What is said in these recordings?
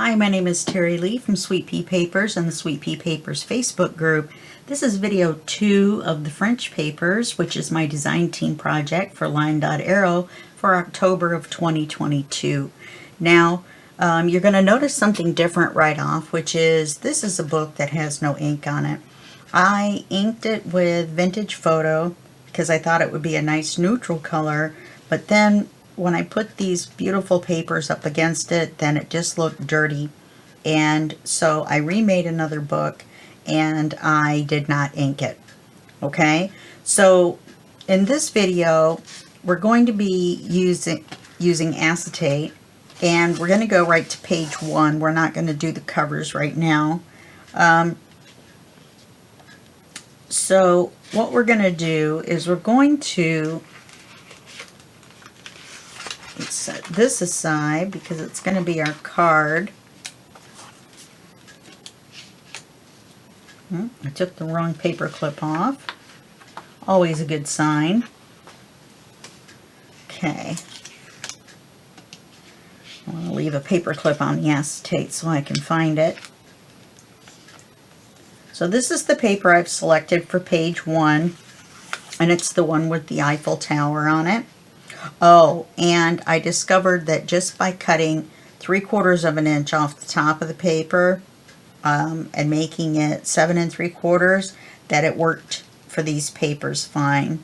Hi, my name is Terry Lee from Sweet Pea Papers and the Sweet Pea Papers Facebook group. This is video 2 of the French papers, which is my design team project for LineDotArrow for October of 2022. Now, you're going to notice something different right off, which is this is a book that has no ink on it. I inked it with Vintage Photo because I thought it would be a nice neutral color, but then when I put these beautiful papers up against it, then it just looked dirty. And so I remade another book and I did not ink it. Okay, so in this video we're going to be using acetate, and we're going to go right to page 1. We're not going to do the covers right now. So what we're going to do is we're going to set this aside because it's going to be our card. I took the wrong paper clip off. Always a good sign. Okay. I want to leave a paper clip on the acetate so I can find it. So this is the paper I've selected for page 1, and it's the one with the Eiffel Tower on it. Oh, and I discovered that just by cutting 3/4 of an inch off the top of the paper and making it 7 3/4, that it worked for these papers fine.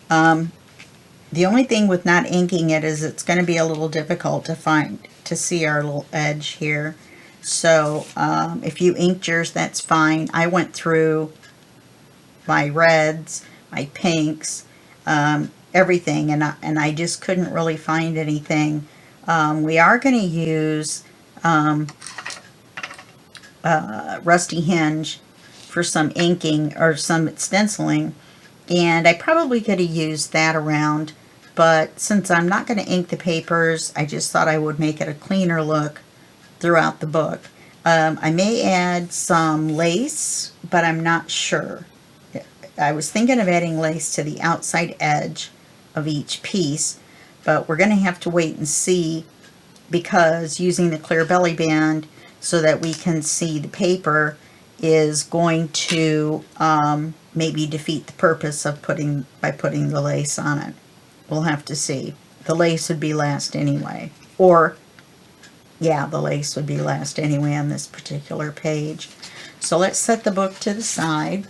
The only thing with not inking it is it's going to be a little difficult to see our little edge here. So if you inked yours, that's fine. I went through my reds, my pinks, everything, and I just couldn't really find anything. We are going to use Rusty Hinge for some inking or some stenciling, and I probably could have used that around, but since I'm not going to ink the papers, I just thought I would make it a cleaner look throughout the book. I may add some lace, but I'm not sure. I was thinking of adding lace to the outside edge of each piece, but we're going to have to wait and see, because using the clear belly band so that we can see the paper is going to maybe defeat the purpose of putting the lace on it. We'll have to see. The lace would be last anyway, or yeah, the lace would be last anyway on this particular page. So let's set the book to the side.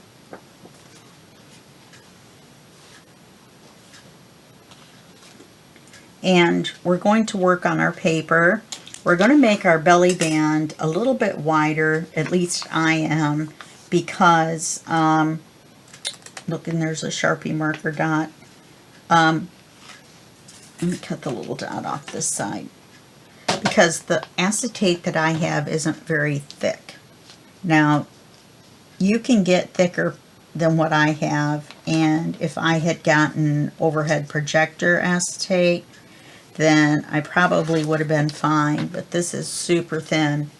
And we're going to work on our paper. We're going to make our belly band a little bit wider, at least I am, because, look, and there's a Sharpie marker dot. Let me cut the little dot off this side, because the acetate that I have isn't very thick. Now, you can get thicker than what I have, and if I had gotten overhead projector acetate, then I probably would have been fine, but this is super thin,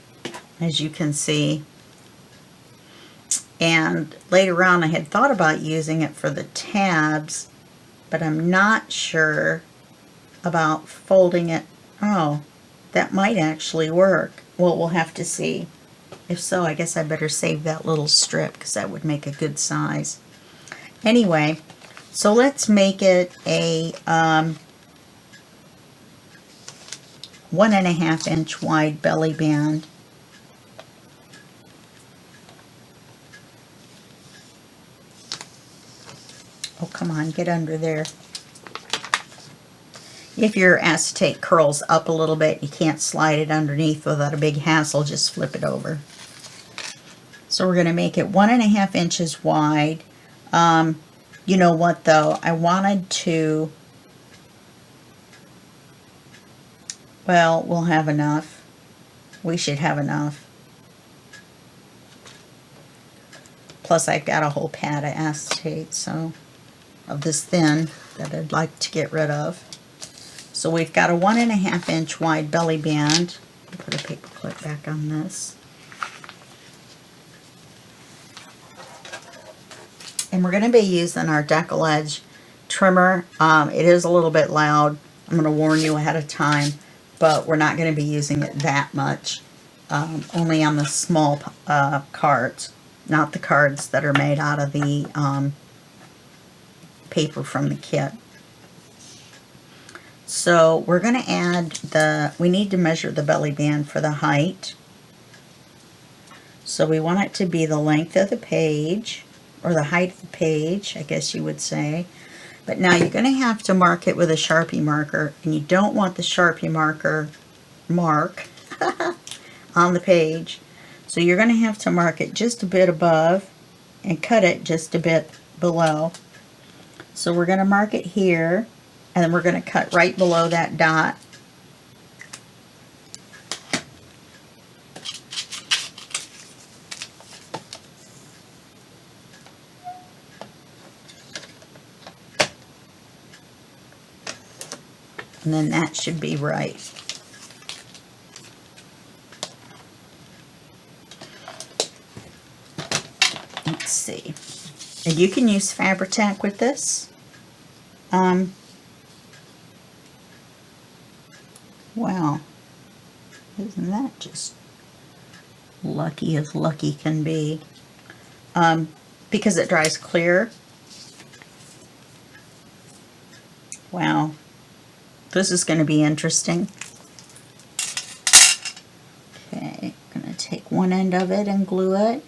as you can see. And later on I had thought about using it for the tabs, but I'm not sure about folding it. Oh, that might actually work. Well, we'll have to see. If so, I guess I better save that little strip because that would make a good size. Anyway, so let's make it a 1.5 inch wide belly band. Oh, come on, get under there. If your acetate curls up a little bit, you can't slide it underneath without a big hassle, just flip it over. So we're going to make it 1.5 inches wide. You know what though, I wanted to, well, we'll have enough. We should have enough. Plus I've got a whole pad of acetate, so, of this thin, that I'd like to get rid of. So we've got a 1.5 inch wide belly band. I'll put a paper clip back on this. And we're going to be using our decal edge trimmer. It is a little bit loud. I'm going to warn you ahead of time, but we're not going to be using it that much. only on the small cards, not the cards that are made out of the paper from the kit. So we're going to add we need to measure the belly band for the height. So we want it to be the length of the page, or the height of the page, I guess you would say. But now you're going to have to mark it with a Sharpie marker, and you don't want the Sharpie marker mark on the page. So you're going to have to mark it just a bit above and cut it just a bit below. So we're going to mark it here, and then we're going to cut right below that dot. And then that should be right. Let's see. And you can use Fabri-Tac with this. Wow. Isn't that just lucky as lucky can be? Because it dries clear. Wow. This is going to be interesting. Okay, I'm going to take one end of it and glue it.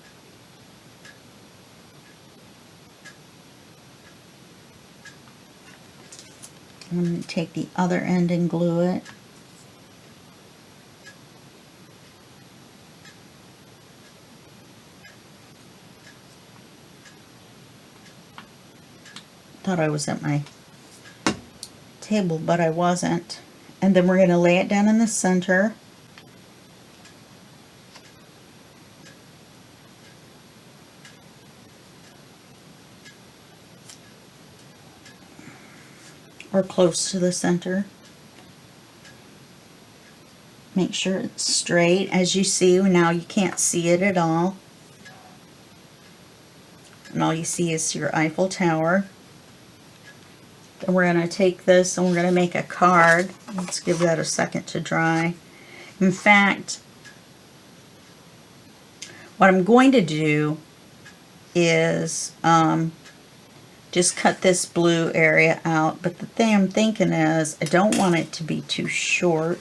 I'm going to take the other end and glue it. Thought I was at my table, but I wasn't. And then we're going to lay it down in the center. Or close to the center. Make sure it's straight. As you see, now you can't see it at all. And all you see is your Eiffel Tower. Then we're going to take this and we're going to make a card. Let's give that a second to dry. In fact, what I'm going to do is just cut this blue area out. But the thing I'm thinking is I don't want it to be too short.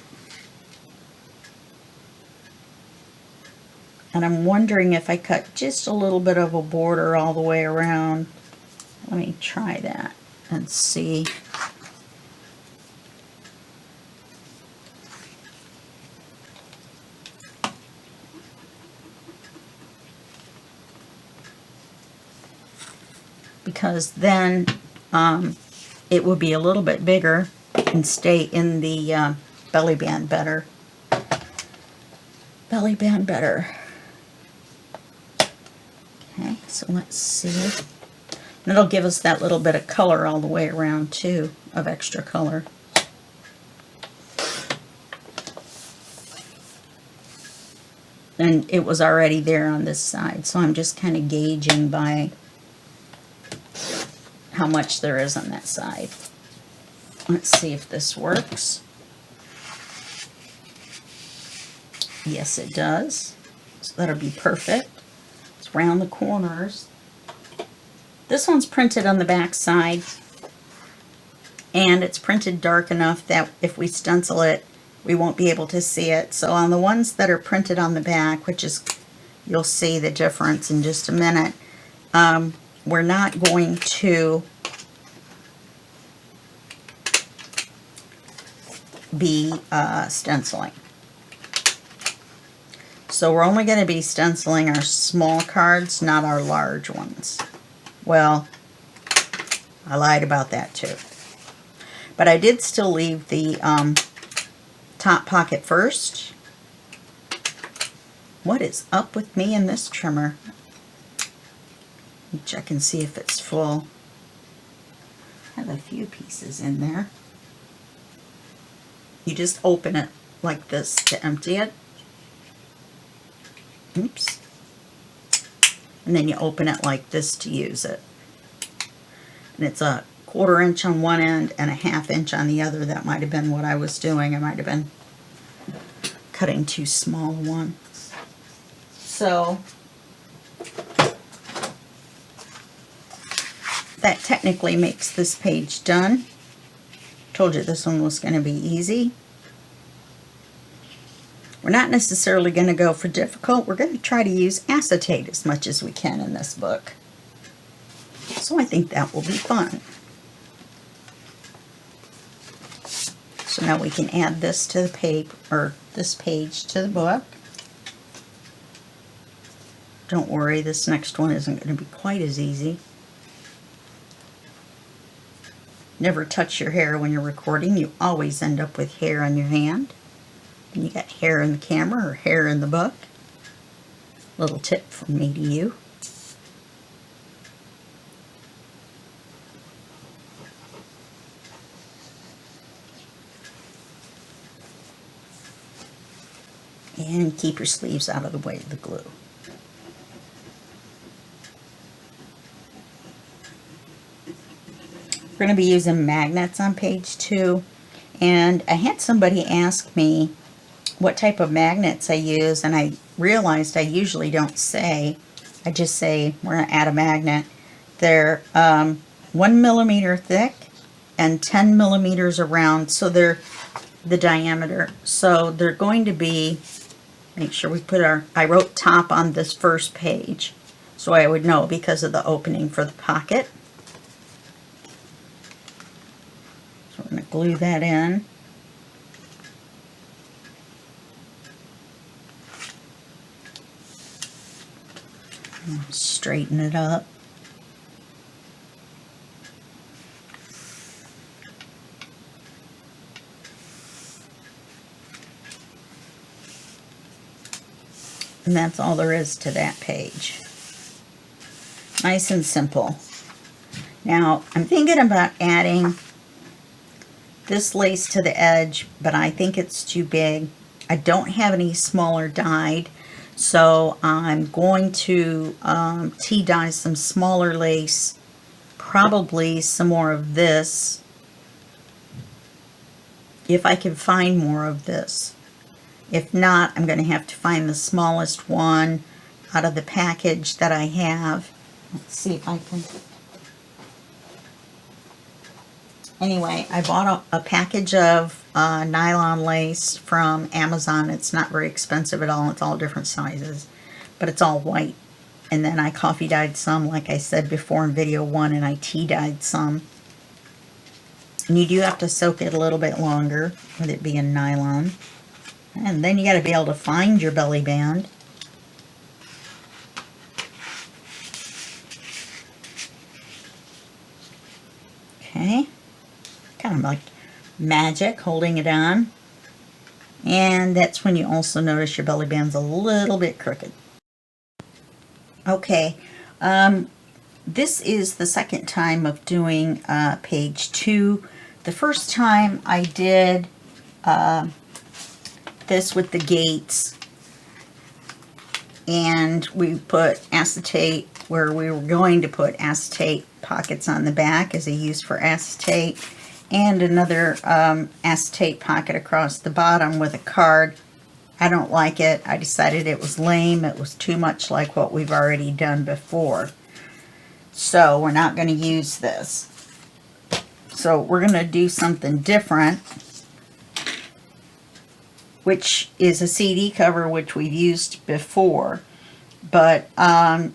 And I'm wondering if I cut just a little bit of a border all the way around. Let me try that and see. Because then it would be a little bit bigger and stay in the belly band better. Belly band better. Okay, so let's see. And it'll give us that little bit of color all the way around too, of extra color. And it was already there on this side, so I'm just kind of gauging by how much there is on that side. Let's see if this works. Yes, it does. So that'll be perfect. Let's round the corners. This one's printed on the back side, and it's printed dark enough that if we stencil it, we won't be able to see it. So on the ones that are printed on the back, which is, you'll see the difference in just a minute, we're not going to be stenciling. So we're only going to be stenciling our small cards, not our large ones. Well, I lied about that too. But I did still leave the top pocket first. What is up with me and this trimmer? Let me check and see if it's full. I have a few pieces in there. You just open it like this to empty it. Oops. And then you open it like this to use it. And it's a 1/4 inch on one end and a 1/2 inch on the other. That might have been what I was doing. I might have been cutting too small one. So that technically makes this page done. Told you this one was going to be easy. We're not necessarily going to go for difficult. We're going to try to use acetate as much as we can in this book. So I think that will be fun. So now we can add this to the paper, or this page to the book. Don't worry, this next one isn't going to be quite as easy. Never touch your hair when you're recording. You always end up with hair on your hand. And you got hair in the camera or hair in the book. Little tip from me to you. And keep your sleeves out of the way of the glue. We're going to be using magnets on page 2. And I had somebody ask me what type of magnets I use, and I realized I usually don't say. I just say we're going to add a magnet. They're 1 millimeter thick and 10 millimeters around, so they're the diameter. So they're going to be, make sure we put I wrote top on this first page, so I would know because of the opening for the pocket. So we're going to glue that in. Straighten it up. And that's all there is to that page. Nice and simple. Now, I'm thinking about adding this lace to the edge, but I think it's too big. I don't have any smaller dyed, so I'm going to tea dye some smaller lace, probably some more of this, if I can find more of this. If not, I'm going to have to find the smallest one out of the package that I have. Let's see if I can. Anyway, I bought a package of nylon lace from Amazon. It's not very expensive at all. It's all different sizes, but it's all white. And then I coffee dyed some, like I said before in video 1, and I tea dyed some. And you do have to soak it a little bit longer with it being nylon. And then you got to be able to find your belly band. Okay. Kind of like magic, holding it on. And that's when you also notice your belly band's a little bit crooked. Okay. This is the second time of doing page 2. The first time I did this with the gates, and we put acetate where we were going to put acetate pockets on the back as a use for acetate, and another acetate pocket across the bottom with a card. I don't like it. I decided it was lame. It was too much like what we've already done before. So we're not going to use this. So we're going to do something different, which is a CD cover, which we've used before, but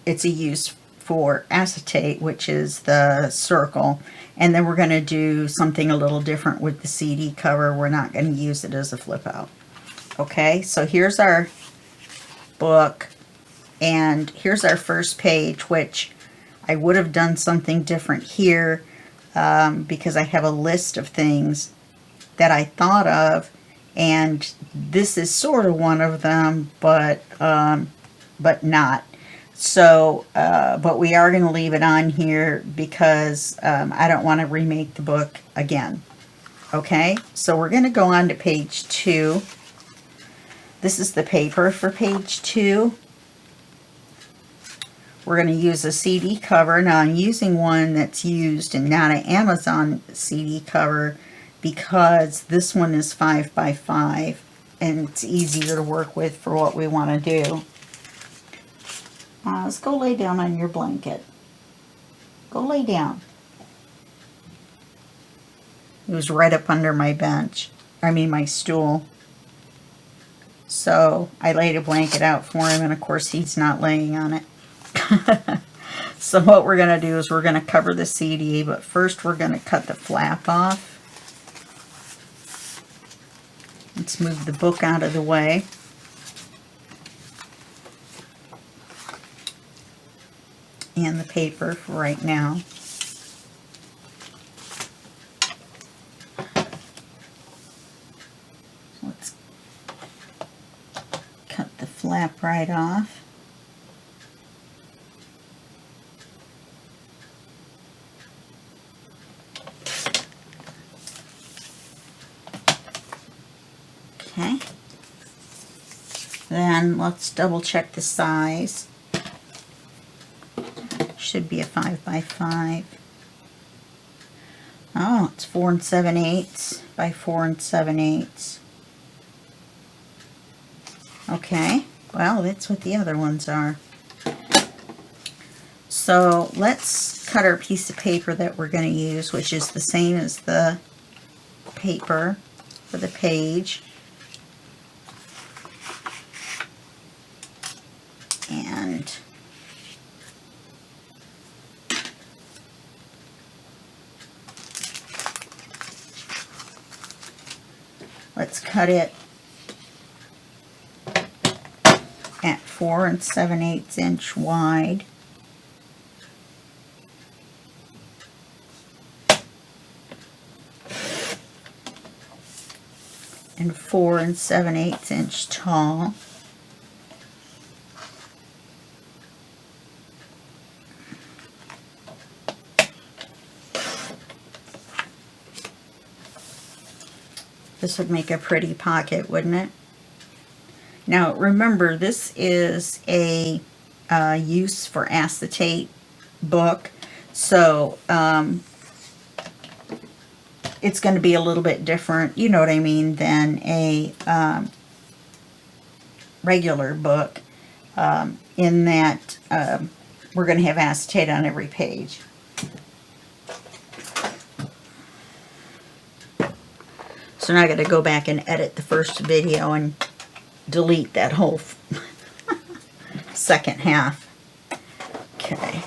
it's a use for acetate, which is the circle. And then we're going to do something a little different with the CD cover. We're not going to use it as a flip out. Okay, so here's our book, and here's our first page, which I would have done something different here because I have a list of things that I thought of, and this is sort of one of them, but not. So, but we are going to leave it on here because I don't want to remake the book again. Okay, so we're going to go on to page 2. This is the paper for page 2. We're going to use a CD cover. Now I'm using one that's used and not an Amazon CD cover because this one is 5 by 5 and it's easier to work with for what we want to do. Let's go lay down on your blanket. Go lay down. He was right up under my bench. I mean my stool. So I laid a blanket out for him, and of course he's not laying on it. So what we're going to do is we're going to cover the CD, but first we're going to cut the flap off. Let's move the book out of the way. And the paper for right now. Let's cut the flap right off. Okay. Then let's double check the size. Should be a 5x5. Oh, it's 4 7/8 by 4 7/8. Okay, well, that's what the other ones are. So let's cut our piece of paper that we're going to use, which is the same as the paper for the page. And let's cut it at 4 7/8 inch wide. And 4 7/8 inch tall. This would make a pretty pocket, wouldn't it? Now remember, this is a use for acetate book, so it's going to be a little bit different, you know what I mean, than a regular book, in that we're going to have acetate on every page. So now I got to go back and edit the first video and delete that whole second half. Okay.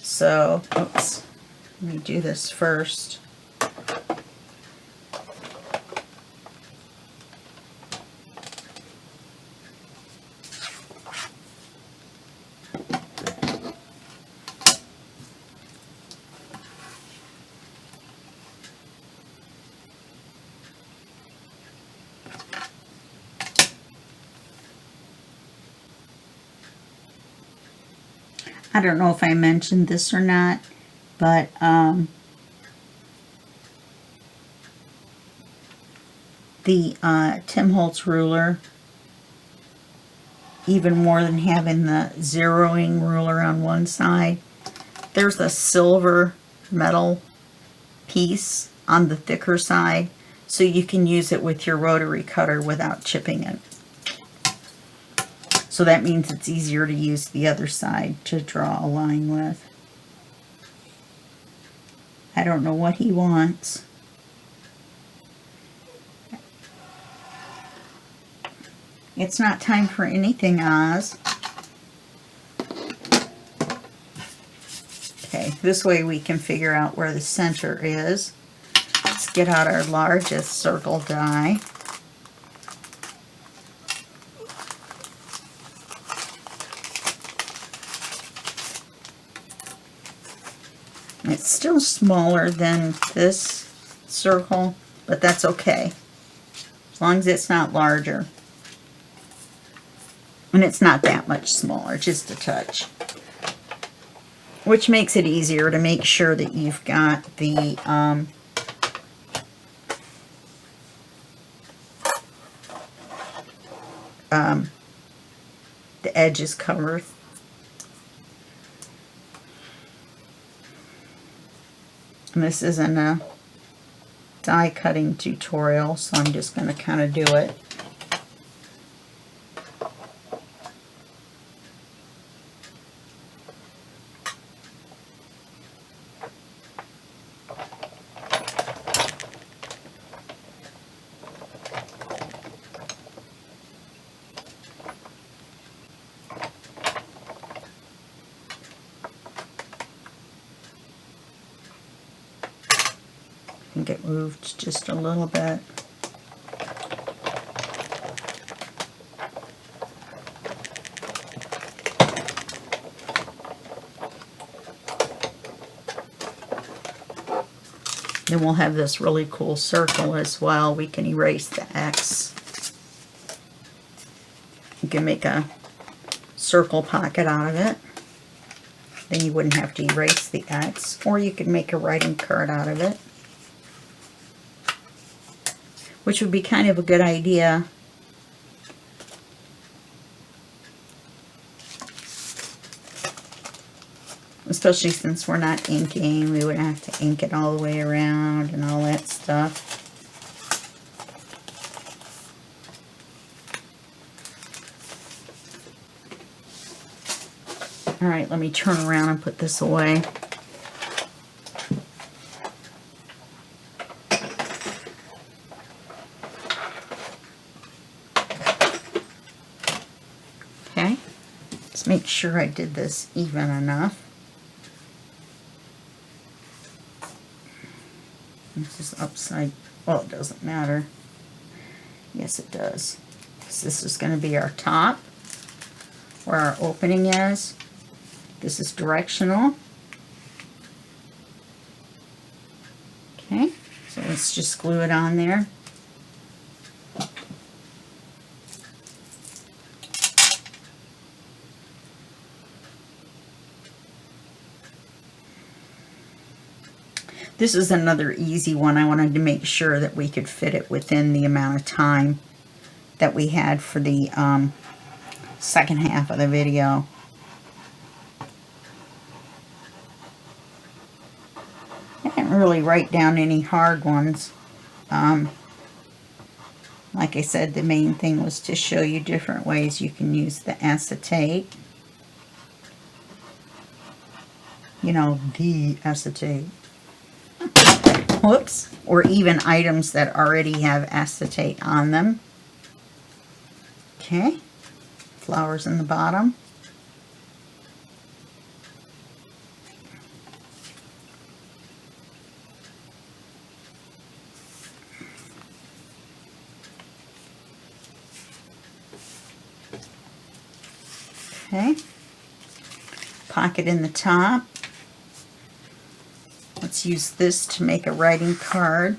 So, oops. Let me do this first. I don't know if I mentioned this or not, but the Tim Holtz ruler, even more than having the zeroing ruler on one side, there's a silver metal piece on the thicker side, so you can use it with your rotary cutter without chipping it. So that means it's easier to use the other side to draw a line with. I don't know what he wants. It's not time for anything, Oz. Okay, this way we can figure out where the center is. Let's get out our largest circle die. It's still smaller than this circle, but that's okay, as long as it's not larger. And it's not that much smaller, just a touch. Which makes it easier to make sure that you've got the edges covered. And this isn't a die cutting tutorial, so I'm just going to kind of do it. can get moved just a little bit. Then we'll have this really cool circle as well. We can erase the X. You can make a circle pocket out of it. Then you wouldn't have to erase the X. Or you could make a writing card out of it, which would be kind of a good idea. Especially since we're not inking, we would have to ink it all the way around and all that stuff. All right, let me turn around and put this away. Okay, let's make sure I did this even enough. This is upside, well, it doesn't matter. Yes, it does. So this is going to be our top, where our opening is. This is directional. Okay, so let's just glue it on there. This is another easy one. I wanted to make sure that we could fit it within the amount of time that we had for the second half of the video. I didn't really write down any hard ones. Like I said, the main thing was to show you different ways you can use the acetate. You know, the acetate. Whoops. Or even items that already have acetate on them. Okay. Flowers in the bottom. Okay. Pocket in the top. Let's use this to make a writing card.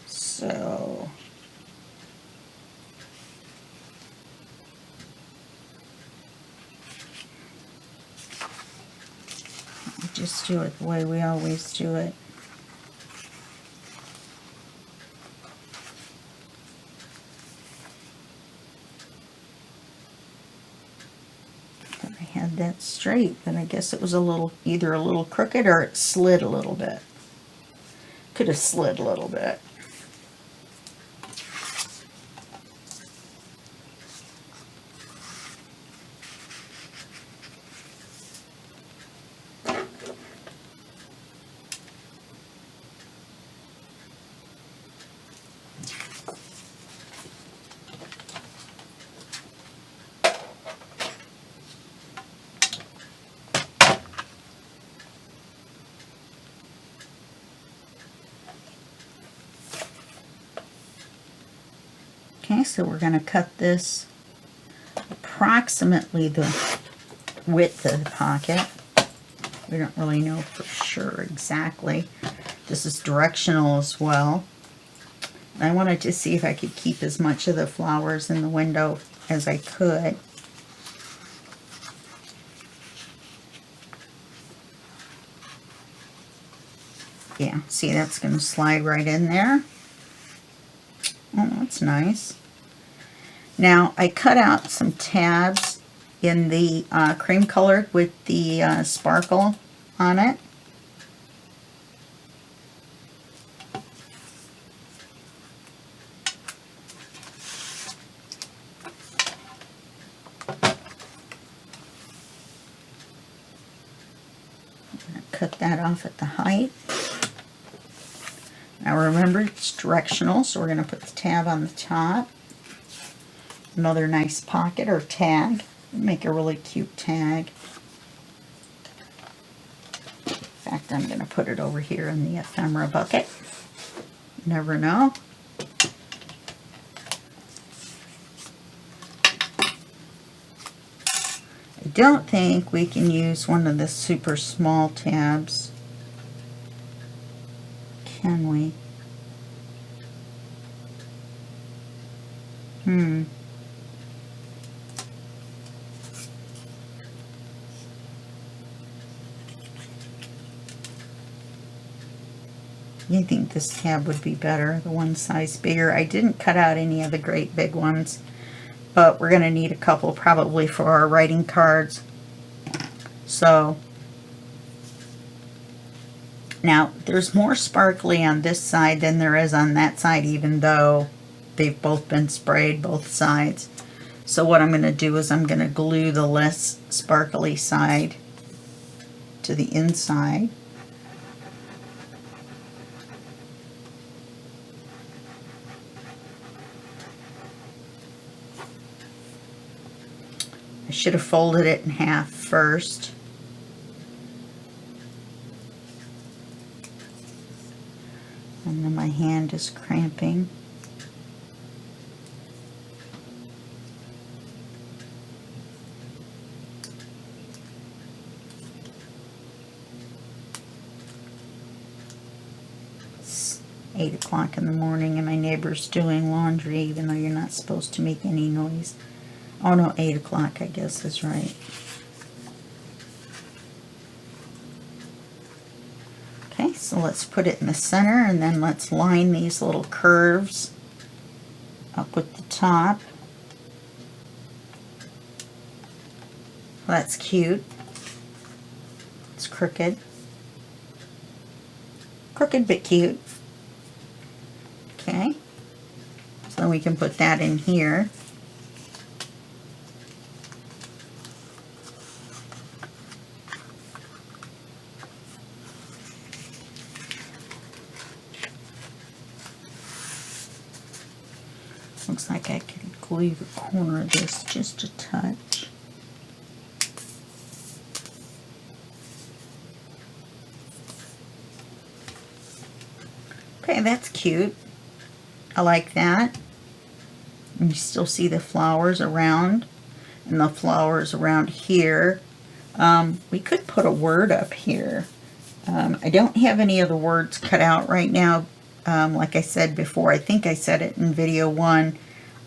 So just do it the way we always do it. I had that straight, but I guess it was a little, either a little crooked or it slid a little bit. Could have slid a little bit. Okay, so we're going to cut this approximately the width of the pocket. We don't really know for sure exactly. This is directional as well. I wanted to see if I could keep as much of the flowers in the window as I could. Yeah, see, that's going to slide right in there. Oh, that's nice. Now, I cut out some tabs in the cream colored with the sparkle on it. Cut that off at the height. Now remember, it's directional, so we're going to put the tab on the top. Another nice pocket or tag. Make a really cute tag. In fact, I'm going to put it over here in the ephemera bucket. Never know. I don't think we can use one of the super small tabs. Can we? I think this tab would be better, the one size bigger. I didn't cut out any of the great big ones, but we're going to need a couple probably for our writing cards. So now there's more sparkly on this side than there is on that side, even though they've both been sprayed both sides. So what I'm going to do is I'm going to glue the less sparkly side to the inside. I should have folded it in half first. And then my hand is cramping. It's 8 o'clock in the morning and my neighbor's doing laundry, even though you're not supposed to make any noise. Oh no, 8 o'clock I guess is right. Okay, so let's put it in the center and then let's line these little curves up with the top. Well, that's cute. It's crooked. Crooked but cute. Okay, so we can put that in here. Looks like I can glue the corner of this just a touch. Okay, that's cute. I like that. And you still see the flowers around and the flowers around here. We could put a word up here. I don't have any of the words cut out right now. Like I said before, I think I said it in video 1,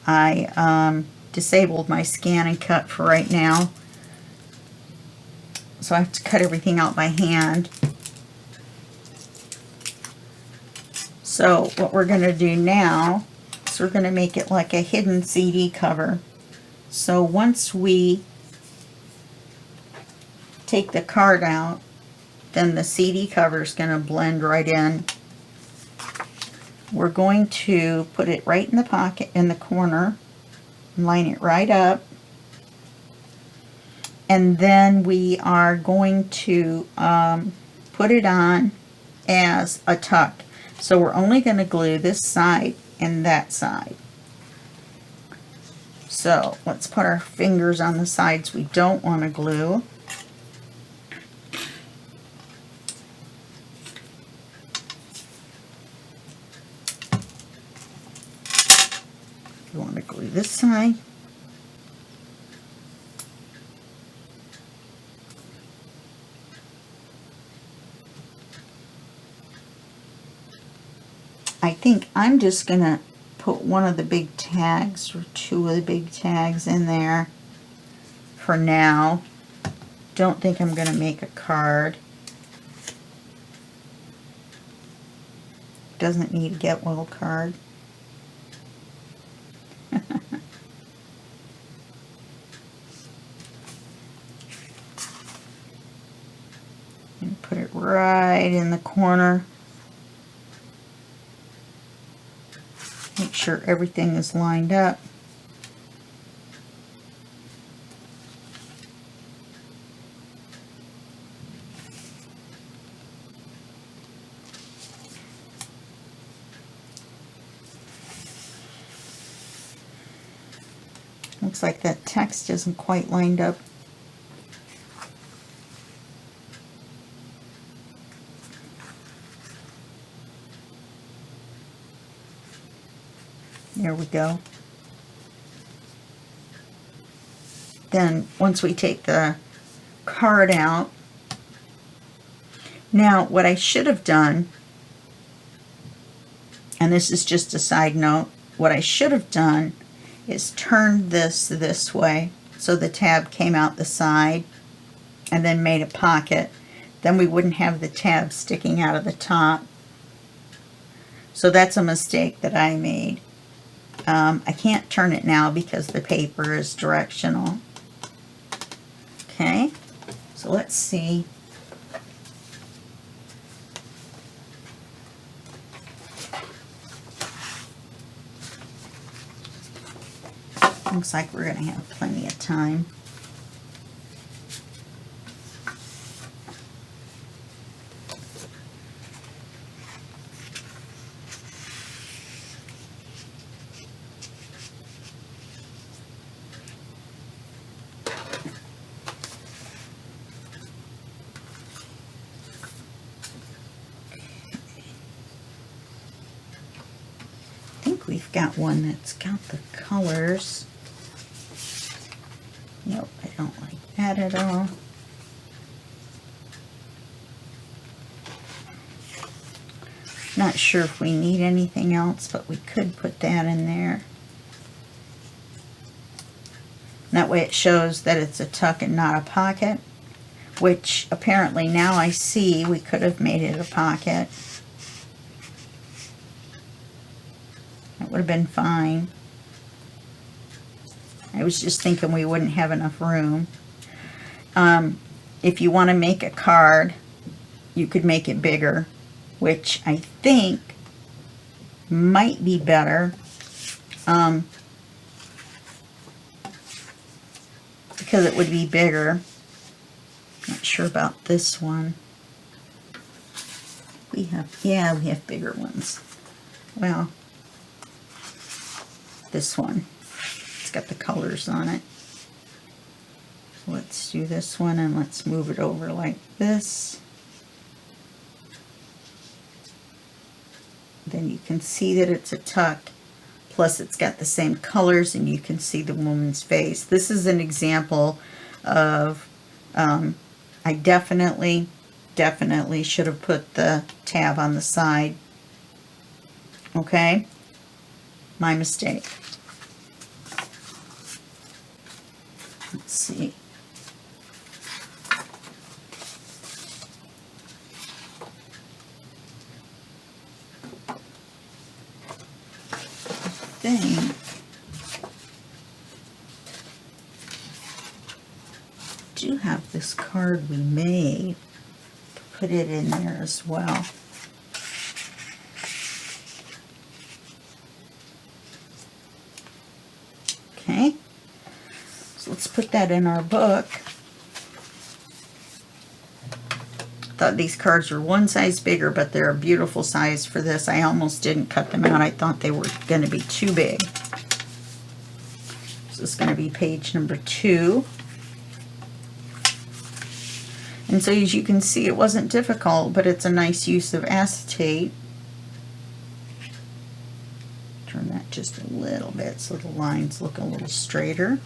I disabled my scan and cut for right now. So I have to cut everything out by hand. So what we're going to do now is we're going to make it like a hidden CD cover. So once we take the card out, then the CD cover is going to blend right in. We're going to put it right in the pocket in the corner, line it right up, and then we are going to put it on as a tuck. So we're only going to glue this side and that side. So let's put our fingers on the sides we don't want to glue. You want to glue this side. I think I'm just going to put one of the big tags or two of the big tags in there for now. Don't think I'm going to make a card. Doesn't need a get well card. And put it right in the corner. Make sure everything is lined up. Looks like that text isn't quite lined up. There we go. Then once we take the card out, now what I should have done, and this is just a side note, what I should have done is turned this way so the tab came out the side and then made a pocket. Then we wouldn't have the tab sticking out of the top. So that's a mistake that I made. I can't turn it now because the paper is directional. Okay, so let's see. Looks like we're going to have plenty of time. I think we've got one that's got the colors. Nope, I don't like that at all. Not sure if we need anything else, but we could put that in there. That way it shows that it's a tuck and not a pocket, which apparently now I see we could have made it a pocket. That would have been fine. I was just thinking we wouldn't have enough room. If you want to make a card, you could make it bigger, which I think might be better. Because it would be bigger. Not sure about this one. We have bigger ones. Well, this one. It's got the colors on it. Let's do this one and let's move it over like this. Then you can see that it's a tuck. Plus it's got the same colors and you can see the woman's face. This is an example of, I definitely should have put the tab on the side. Okay? My mistake. Let's see. I think I do have this card we made. Put it in there as well. Okay. So let's put that in our book. Thought these cards were one size bigger, but they're a beautiful size for this. I almost didn't cut them out. I thought they were going to be too big. So it's going to be page number 2. And so as you can see, it wasn't difficult, but it's a nice use of acetate. Turn that just a little bit so the lines look a little straighter.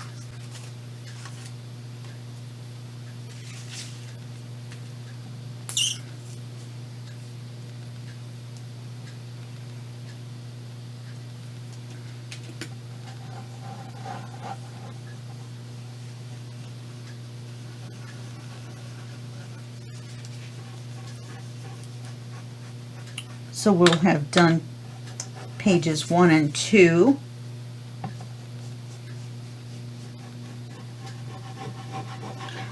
So we'll have done pages 1 and 2.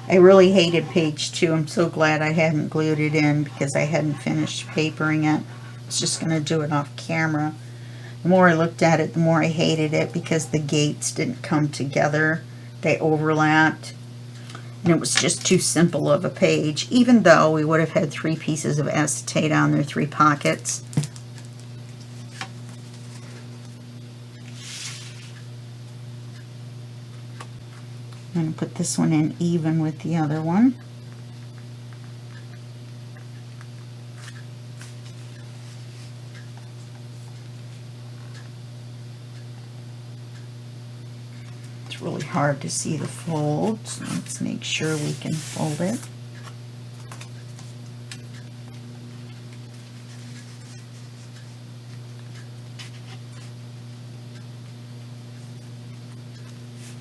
I really hated page 2. I'm so glad I hadn't glued it in because I hadn't finished papering it. I was just going to do it off camera. The more I looked at it, the more I hated it because the gates didn't come together. They overlapped. And it was just too simple of a page, even though we would have had 3 pieces of acetate on there, 3 pockets. I'm going to put this one in even with the other one. It's really hard to see the folds. Let's make sure we can fold it.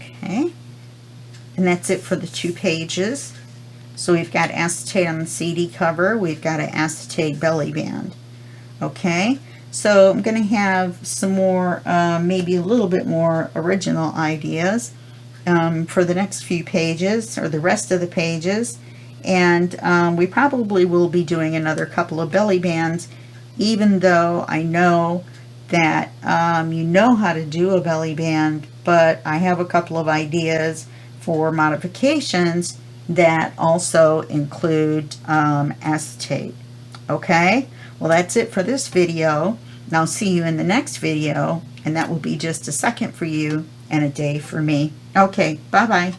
Okay, and that's it for the 2 pages. So we've got acetate on the CD cover, we've got an acetate belly band. Okay, so I'm going to have some more, maybe a little bit more original ideas for the next few pages, or the rest of the pages. And we probably will be doing another couple of belly bands, even though I know that you know how to do a belly band, but I have a couple of ideas for modifications that also include acetate. Okay, well, that's it for this video, and I'll see you in the next video, and that will be just a second for you and a day for me. Okay, bye-bye.